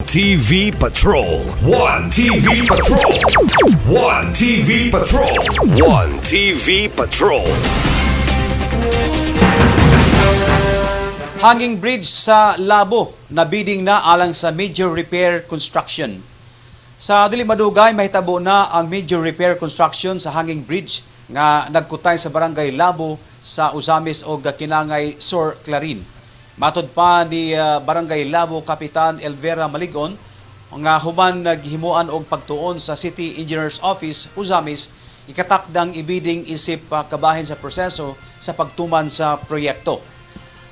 TV Patrol. One TV Patrol. One TV Patrol. One TV Patrol. Hanging bridge sa Labo na bidding na alang sa major repair construction. Sa dili madugay mahitabo na ang major repair construction sa hanging bridge nga nagkutay sa barangay Labo sa Uzamis o Kinangay Sur Clarin. Matod pa ni Barangay Labo Kapitan Elvera Maligon nga human naghimuan og pagtuon sa City Engineers Office Uzamis ikatakdang ibiding isip kabahin sa proseso sa pagtuman sa proyekto.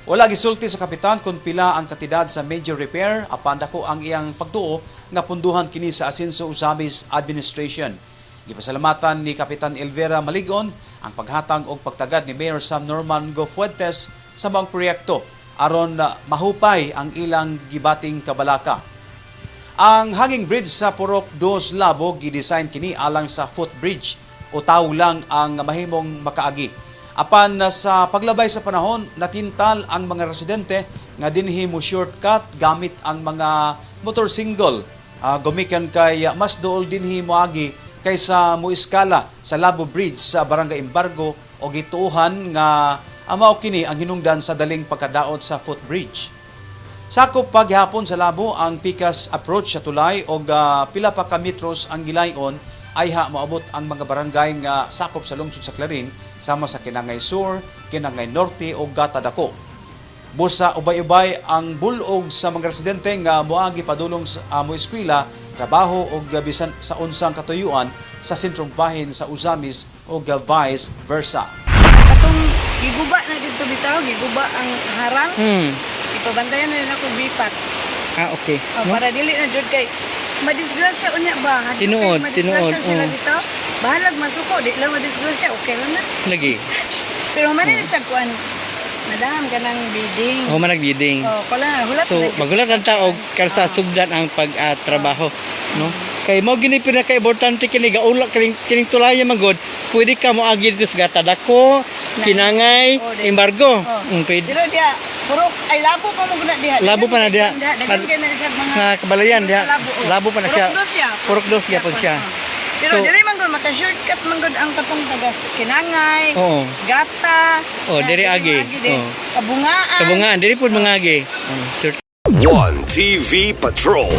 Wala gisulti sa kapitan kung pila ang katidad sa major repair apan dako ang iyang pagtuo nga punduhan kini sa Asenso Uzamis Administration. Gipasalamatan ni Kapitan Elvera Maligon ang paghatag og pagtagad ni Mayor Sam Norman Go Fuentes sa mga proyekto aron mahupay ang ilang gibating kabalaka. Ang hanging bridge sa Purok 2 Labo gidesign kini alang sa footbridge o tawo lang ang mahimong makaagi. Apan sa paglabay sa panahon, natintal ang mga residente nga dinhi mo shortcut gamit ang mga motorsingle. Gumikan kay mas dool dinhi moagi kaysa mo iskala sa Labo Bridge sa Barangay Embargo o gituuhan nga amao kini ang hinungdan sa daling pagkadaot sa footbridge. Sakop paghapon sa Labo ang Pikas approach sa tulay o pila pa ka metros ang gilayon ay maabot ang mga barangay nga sakop sa lungsod sa Clarin sama sa Kinangay Sur, Kinangay Norte o Gatadako. Busa ubay-ubay ang bulog sa mga residente nga moagi padulong sa mo eskwela, trabaho o bisan sa unsang katuyuan sa sentrong bahin sa Uzamis o vice versa. Atong giguba na dito bitaw, giguba ang harang. Ipabantayan na rin ako bipat. Okay. Para dili na jud kay madisgrasya unya ba? Tinuod. Sila dito. Bahalag masuko, di lang madisgrasya, okay lang na. Lagi. Pero man na siya kuan. Madam ka ng bidding. Manag-bidding. Kala hulat. So, magulat ang tao kalsa sugdan ang pag-trabaho, no? Kay mo gini pinaka-importante kini gaulak kining tulayan magod. Pwede ka mo agi dito sa Gatadako, Kinangay, Embargo. Pwede. Pero dia puro ay labo pa mo guna diha. Labo pa na diha. Daghan na siya mga kabalayan diha. Labo pa na siya. Purok dos gyapon siya. Pero dili man gud maka-shortcut man gud ang katong taga Kinangay, Gata. Diri agi. Kabungaan. Kabungaan diri pud mangagi. One TV Patrol.